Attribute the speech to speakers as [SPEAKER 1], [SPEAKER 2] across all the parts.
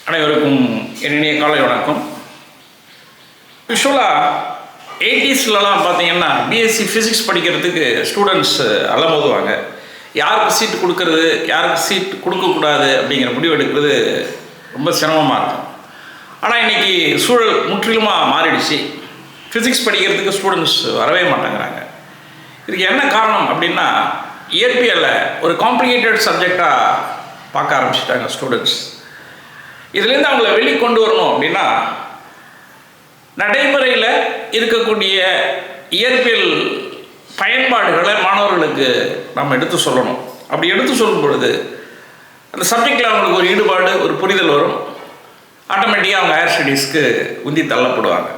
[SPEAKER 1] அனைவருக்கும் இனிய காலை வணக்கம். யூஸ்வலாக 80ஸ்லாம் பார்த்தீங்கன்னா பிஎஸ்சி ஃபிசிக்ஸ் படிக்கிறதுக்கு ஸ்டூடெண்ட்ஸ் அலமோதுவாங்க. யாருக்கு சீட் கொடுக்கறது, யாருக்கு சீட் கொடுக்கக்கூடாது அப்படிங்கிற முடிவு எடுக்கிறது ரொம்ப சிரமமாக இருக்கும். ஆனால் இன்றைக்கி சூழல் முற்றிலுமாக மாறிடுச்சு. ஃபிசிக்ஸ் படிக்கிறதுக்கு ஸ்டூடெண்ட்ஸ் வரவே மாட்டேங்கிறாங்க. இதுக்கு என்ன காரணம் அப்படின்னா, இயற்பியலில் ஒரு காம்ப்ளிகேட்டட் சப்ஜெக்டாக பார்க்க ஆரம்பிச்சிட்டாங்க ஸ்டூடெண்ட்ஸ். இதுலேருந்து அவங்கள வெளிக்கொண்டு வரணும் அப்படின்னா, நடைமுறையில் இருக்கக்கூடிய இயற்பியல் பயன்பாடுகளை மாணவர்களுக்கு நம்ம எடுத்து சொல்லணும். அப்படி எடுத்து சொல்லும் பொழுது அந்த சப்ஜெக்டில் அவங்களுக்கு ஒரு ஈடுபாடு, ஒரு புரிதல் வரும். ஆட்டோமேட்டிக்காக அவங்க ஹையர் ஸ்டடீஸ்க்கு உந்தி தள்ளப்படுவாங்க.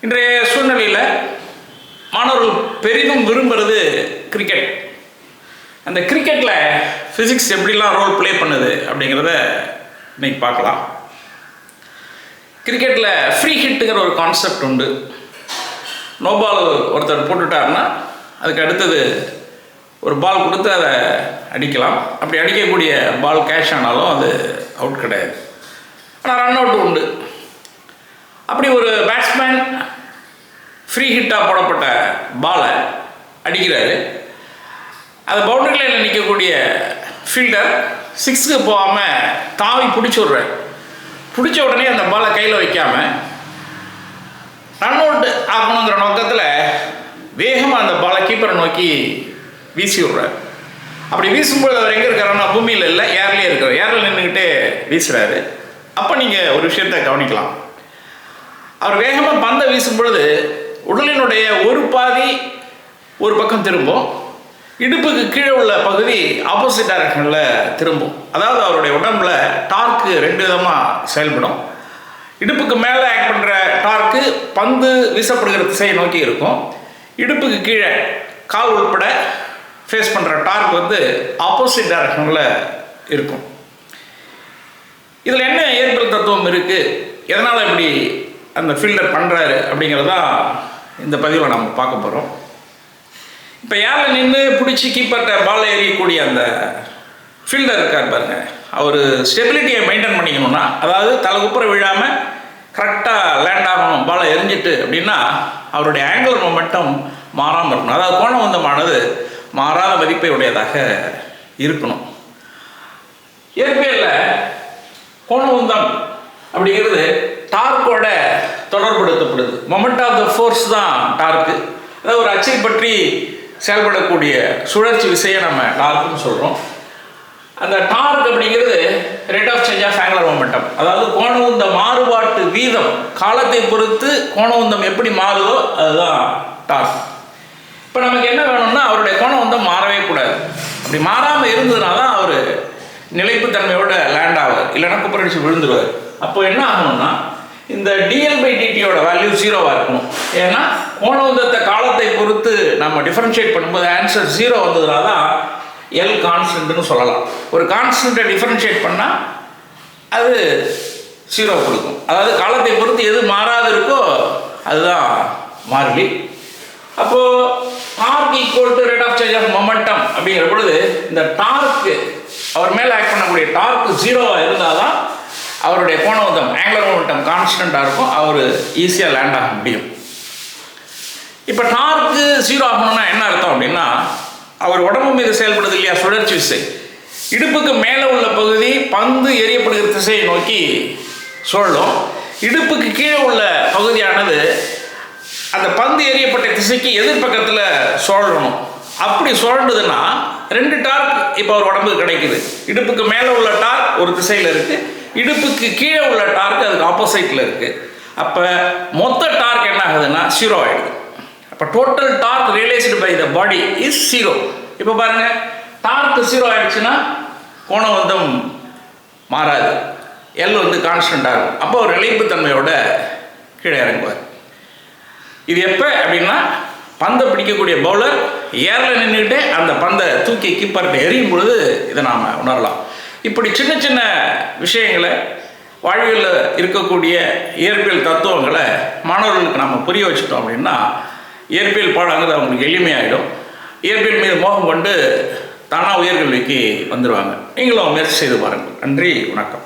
[SPEAKER 1] இன்றைய சூழ்நிலையில் மாணவர்கள் பெரிதும் விரும்புகிறது கிரிக்கெட். அந்த கிரிக்கெட்டில் ஃபிசிக்ஸ் எப்படிலாம் ரோல் ப்ளே பண்ணுது அப்படிங்கிறத இன்னைக்கு பார்க்கலாம். கிரிக்கெட்டில் ஃப்ரீ ஹிட்டுங்கிற ஒரு கான்செப்ட் உண்டு. நோ பால் ஒருத்தர் போட்டுட்டாருன்னா அதுக்கு அடுத்தது ஒரு பால் கொடுத்து அதை அடிக்கலாம். அப்படி அடிக்கக்கூடிய பால் கேட்ச் ஆனாலும் அது அவுட் கிடையாது, ஆனால் ரன் அவுட் உண்டு. அப்படி ஒரு பேட்ஸ்மேன் ஃப்ரீ ஹிட்டாக போடப்பட்ட பாலை அடிக்கிறாரு. அது பவுண்டரி லைனில் நிற்கக்கூடிய ஃபீல்டர் 6க்கு போகாமல் தாவி பிடிச்சி விட்றாரு. பிடிச்ச உடனே அந்த பாலை கையில் வைக்காமல் ரன் அவுட் ஆகணுங்கிற நோக்கத்தில் வேகமாக அந்த பாலை கீப்பரை நோக்கி வீசி விட்றாரு. அப்படி வீசும்போது அவர் எங்கே இருக்காருன்னா பூமியில் இல்லை, ஏர்லேயே இருக்கார். ஏரில் நின்றுக்கிட்டே வீசுகிறாரு. அப்போ நீங்கள் ஒரு விஷயத்தை கவனிக்கலாம். அவர் வேகமாக பந்தை வீசும்பொழுது உடலினுடைய ஒரு பாதி ஒரு பக்கம் திரும்பும், இடுப்புக்கு கீழே உள்ள பகுதி ஆப்போசிட் டைரக்ஷனில் திரும்பும். அதாவது அவருடைய உடம்புல டார்க்கு 2 விதமாக செயல்படும். இடுப்புக்கு மேலே ஆக்ட் பண்ணுற டார்க்கு பந்து வீசப்படுகிற திசையை நோக்கி இருக்கும். இடுப்புக்கு கீழே கால் உட்பட ஃபேஸ் பண்ணுற டார்க் வந்து ஆப்போசிட் டைரக்ஷனில் இருக்கும். இதில் என்ன இயற்பியல் தத்துவம் இருக்குது, எதனால் இப்படி அந்த ஃபீல்டர் பண்ணுறாரு அப்படிங்கிறதான் இந்த பதிவில் நம்ம பார்க்க போகிறோம். இப்போ யாரில் நின்று பிடிச்சி கீப்பர்கிட்ட பால் எறியக்கூடிய அந்த ஃபீல்டர் இருக்கார் பாருங்க, அவர் ஸ்டெபிலிட்டியை மெயின்டைன் பண்ணிக்கணும்னா, அதாவது தலைக்குப்புற விழாமல் கரெக்டாக லேண்ட் ஆகணும் பாலை எரிஞ்சிட்டு அப்படின்னா, அவருடைய ஆங்குலர் மொமெண்டம் மாறாமல் இருக்கணும். அதாவது கோண உந்தமானது மாறாத மதிப்பை உடையதாக இருக்கணும். இயற்பியலில் கோண உந்தம் அப்படிங்கிறது டார்க்கோட தொடர்படுத்தப்படுது. மொமெண்ட் ஆஃப் த ஃபோர்ஸ் தான் டார்க்கு. அதாவது ஒரு அச்சை பற்றி செயல்படக்கூடிய சுழற்சி விசையை நம்ம டார்க்குன்னு சொல்கிறோம். அந்த டார்க் அப்படிங்கிறது rate of change of angular momentum. அதாவது கோண உந்த மாறுபாட்டு வீதம், காலத்தை பொறுத்து கோண உந்தம் எப்படி மாறுதோ அதுதான் டார்க். இப்போ நமக்கு என்ன வேணும்னா, அவருடைய கோண உந்தம் மாறவே கூடாது. அப்படி மாறாமல் இருந்ததுனா தான் அவர் நிலைப்புத்தன்மையோட லேண்ட் ஆவார், இல்லைன்னா குப்பரடிச்சு விழுந்துருவார். அப்போ என்ன ஆகணும்னா, இந்த dl/dtயோட வேல்யூ 0வாக இருக்கணும். ஏன்னா கோண உந்தத்தை காலத்தை பொறுத்து நம்ம டிஃபரன்ஷியேட் பண்ணும்போது ஆன்சர் 0 வந்ததுனால தான் எல் கான்ஸ்டன்ட்னு சொல்லலாம். ஒரு கான்ஸ்டன்ட்டை டிஃபரன்ஷியேட் பண்ணால் அது 0 கொடுக்கும். அதாவது காலத்தை பொறுத்து எது மாறாது இருக்கோ அதுதான் மாறிலி. அப்போது torque equal to rate of change of momentum அப்படிங்கிற பொழுது இந்த டார்க்கு, அவர் மேலே ஆக்ட் பண்ணக்கூடிய டார்க் 0வாக இருந்தால் தான் அவருடைய கோண உந்தம் ஆங்குலர் மொமெண்டம் கான்ஸ்டண்ட்டாக இருக்கும், அவர் ஈஸியாக லேண்ட் ஆக முடியும். இப்போ டார்க்கு 0 ஆகணும்னா என்ன அர்த்தம் அப்படின்னா, அவர் உடம்பு மீது செயல்படுது இல்லையா சுழற்சி விசை, இடுப்புக்கு மேலே உள்ள பகுதி பந்து எரியப்படுகிற திசையை நோக்கி சுழலும். இடுப்புக்கு கீழே உள்ள பகுதியானது அந்த பந்து எரியப்பட்ட திசைக்கு எதிர்பக்கத்தில் சுழலணும். அப்படி சுழண்டுதுன்னா 2 டார்க் இப்போ அவர் உடம்புக்கு கிடைக்குது. இடுப்புக்கு மேலே உள்ள டார்க் ஒரு திசையில் இருக்குது, இடுப்புக்கு கீழே உள்ள டார்க் அதுக்கு ஆப்போசிட்டில் இருக்குது. அப்போ மொத்த டார்க் என்ன ஆகுதுன்னா 0 ஆகிடுது. அப்போ total torque realised by the body is 0. இப்போ பாருங்கள், டார்க் 0 ஆகிடுச்சுன்னா கோண உந்தம் மாறாது, எல் வந்து கான்ஸ்டன்ட் ஆகும். அப்போ ஒரு நிலைப்புத்தன்மையோட கீழே இறங்குவார். இது எப்போ அப்படின்னா, பந்தை பிடிக்கக்கூடிய பவுலர் ஏரில் நின்றுக்கிட்டே அந்த பந்தை தூக்கி கீப்பர்கிட்ட எறியும் பொழுது இதை நாம் உணரலாம். இப்படி சின்ன சின்ன விஷயங்களை, வாழ்வியலில் இருக்கக்கூடிய இயற்பியல் தத்துவங்களை மாணவர்களுக்கு நம்ம புரிய வச்சுட்டோம் அப்படின்னா இயற்பியல் பாடங்கிறது அவங்களுக்கு எளிமையாகிடும். இயற்பியல் மீது மோகம் கொண்டு தானாக உயர்கல்விக்கு வந்துடுவாங்க. நீங்களும் முயற்சி செய்து பாருங்கள். நன்றி, வணக்கம்.